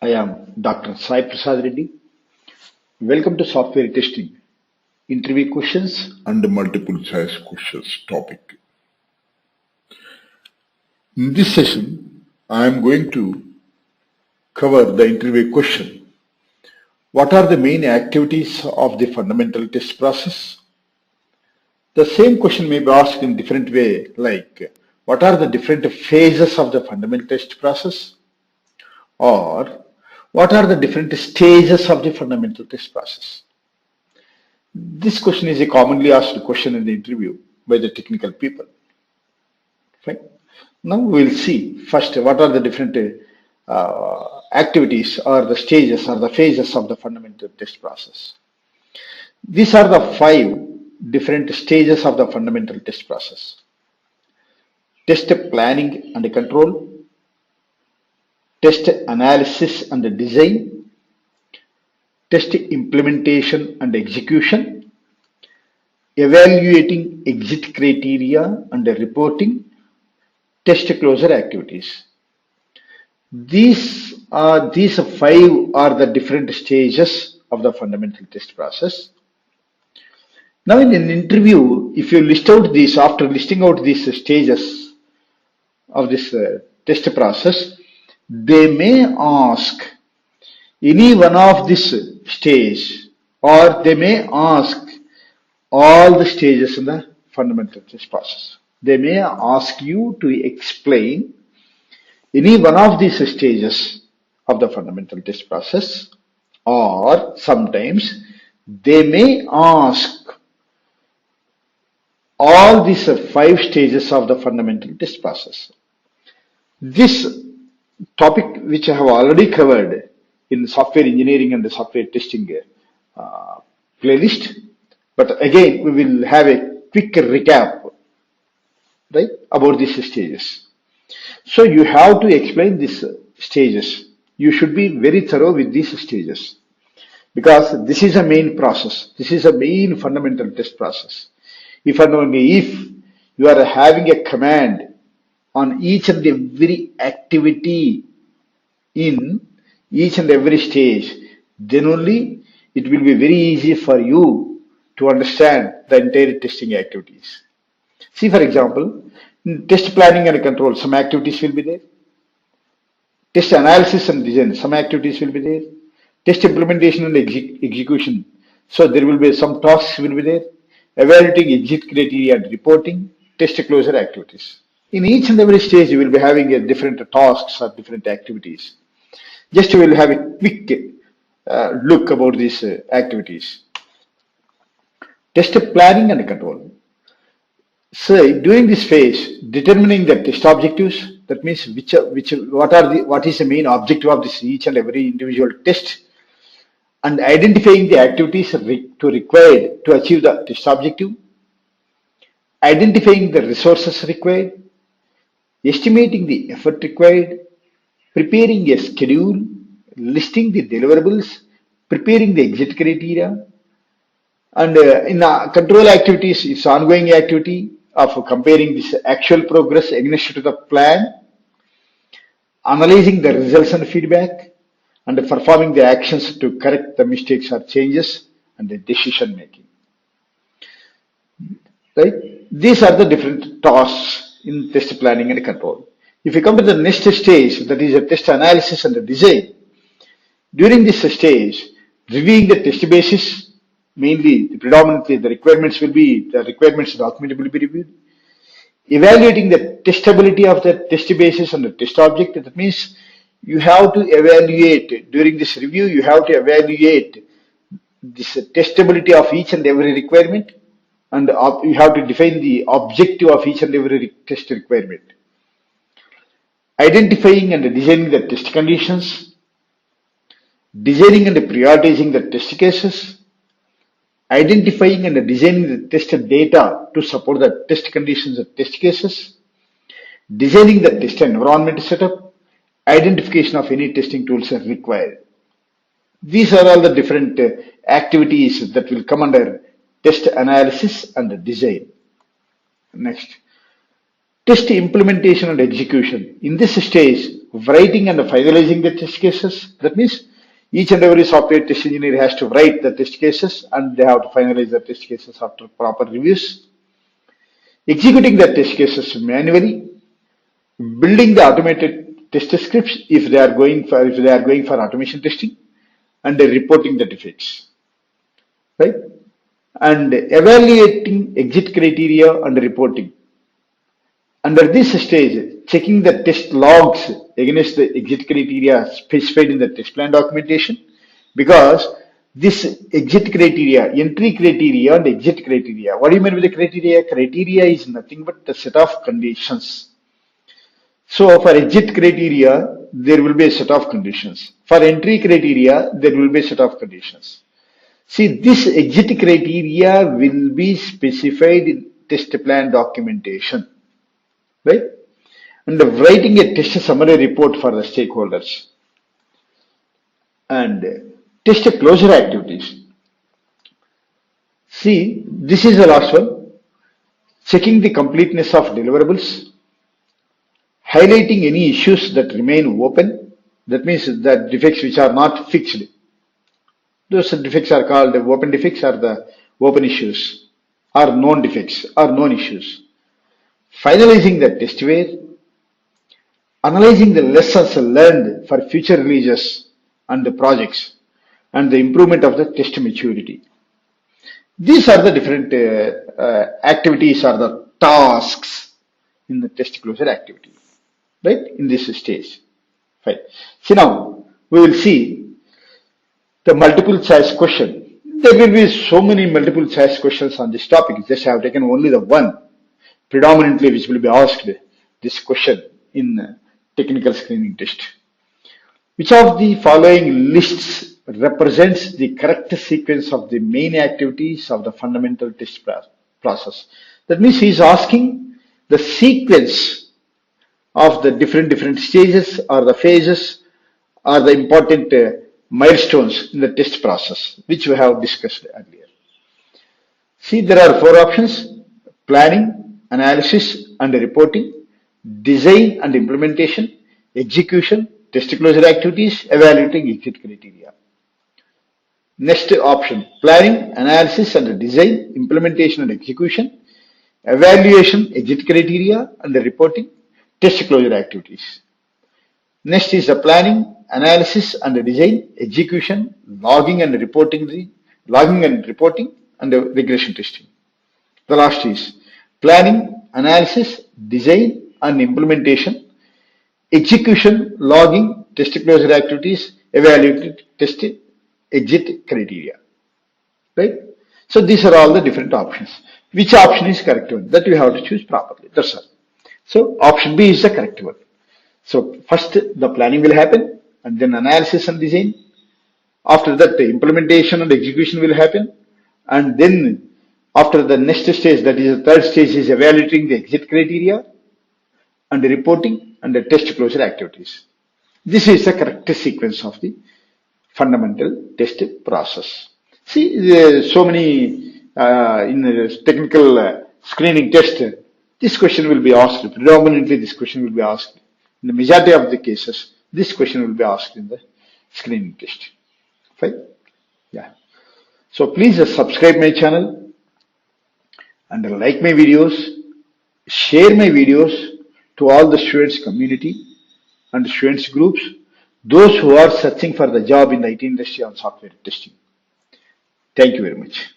I am Dr. Sai Prasad Reddy. Welcome to Software Testing, Interview Questions and Multiple Choice Questions topic. In this session, I am going to cover the interview question. What are the main activities of the fundamental test process? The same question may be asked in different way, like what are the different phases of the fundamental test process? Or what are the different stages of the fundamental test process? This question is a commonly asked question in the interview by the technical people. Fine. Now we will see first what are the different activities or the stages or the phases of the fundamental test process. These are the 5 different stages of the fundamental test process. Test planning and control, test analysis and design, test implementation and execution, evaluating exit criteria and reporting, test closure activities. These 5 are the different stages of the fundamental test process. Now in an interview, if you list out these, after listing out these stages of this test process, they may ask any one of this stage, or they may ask all the stages in the fundamental test process. They may ask you to explain any one of these stages of the fundamental test process, or sometimes they may ask all these 5 stages of the fundamental test process. This topic, which I have already covered in software engineering and the software testing playlist, but again we will have a quick recap, right, about these stages. So you have to explain these stages. You should be very thorough with these stages because this is a main process. This is a main fundamental test process. If and only if you are having a command on each and every activity in each and every stage, then only it will be very easy for you to understand the entire testing activities. See, for example, in test planning and control, some activities will be there. Test analysis and design, some activities will be there. Test implementation and execution, so there will be some tasks will be there. Evaluating exit criteria and reporting, test closure activities. In each and every stage, you will be having a different tasks or different activities. Just we will have a quick look about these activities. Test planning and control. So during this phase, determining the test objectives. That means what is the main objective of this each and every individual test, and identifying the activities required to achieve the test objective. Identifying the resources required. Estimating the effort required. Preparing a schedule, listing the deliverables, preparing the exit criteria, and in control activities, it's ongoing activity of comparing this actual progress against to the plan, analyzing the results and feedback, and performing the actions to correct the mistakes or changes, and the decision making. Right? These are the different tasks in test planning and control. If you come to the next stage, that is a test analysis and the design. During this stage, reviewing the test basis, mainly predominantly the requirements document will be reviewed. Evaluating the testability of the test basis and the test object. That means you have to evaluate during this review. You have to evaluate this testability of each and every requirement, and you have to define the objective of each and every test requirement. Identifying and designing the test conditions, designing and prioritizing the test cases, identifying and designing the test data to support the test conditions and test cases, designing the test environment setup, identification of any testing tools are required. These are all the different activities that will come under test analysis and design. Next. Test implementation and execution. In this stage, writing and finalizing the test cases. That means each and every software test engineer has to write the test cases and they have to finalize the test cases after proper reviews. Executing the test cases manually, building the automated test scripts if they are going for automation testing, and reporting the defects, right? And evaluating exit criteria and reporting. Under this stage, checking the test logs against the exit criteria specified in the test plan documentation, because this exit criteria, entry criteria and exit criteria. What do you mean with the criteria? Criteria is nothing but the set of conditions. So for exit criteria, there will be a set of conditions. For entry criteria, there will be a set of conditions. See, this exit criteria will be specified in test plan documentation, right? And writing a test summary report for the stakeholders. And test closure activities. See, this is the last one. Checking the completeness of deliverables, highlighting any issues that remain open. That means that defects which are not fixed. Those defects are called open defects, or the open issues, or known defects, or known issues. Finalizing the testware, analyzing the lessons learned for future releases and the projects, and the improvement of the test maturity. These are the different activities or the tasks in the test closure activity, right? In this stage. Fine. So now we will see the multiple choice question. There will be so many multiple choice questions on this topic. Just I have taken only the one predominantly which will be asked this question in technical screening test. Which of the following lists represents the correct sequence of the main activities of the fundamental test process? That means he is asking the sequence of the different stages or the phases or the important milestones in the test process, which we have discussed earlier. See, there are four options: planning, analysis and reporting, design and implementation, execution, test closure activities, evaluating exit criteria. Next option: planning, analysis and design, implementation and execution, evaluation, exit criteria and reporting, test closure activities. Next is the planning, analysis and design, execution, logging and reporting, and the regression testing. The last is planning, analysis, design and implementation, execution, logging, test closure activities, evaluated, test, exit criteria. Right? So these are all the different options. Which option is correct one? That you have to choose properly. That's all. So option B is the correct one. So first the planning will happen, and then analysis and design. After that the implementation and execution will happen, and then after the next stage, that is the third stage, is evaluating the exit criteria and the reporting and the test closure activities. This is the correct sequence of the fundamental test process. See, so many in the technical screening test, this question will be asked. Predominantly, this question will be asked. In the majority of the cases, this question will be asked in the screening test. Fine? Yeah. So please subscribe my channel and like my videos, share my videos to all the students community and students groups, those who are searching for the job in the IT industry on software testing. Thank you very much.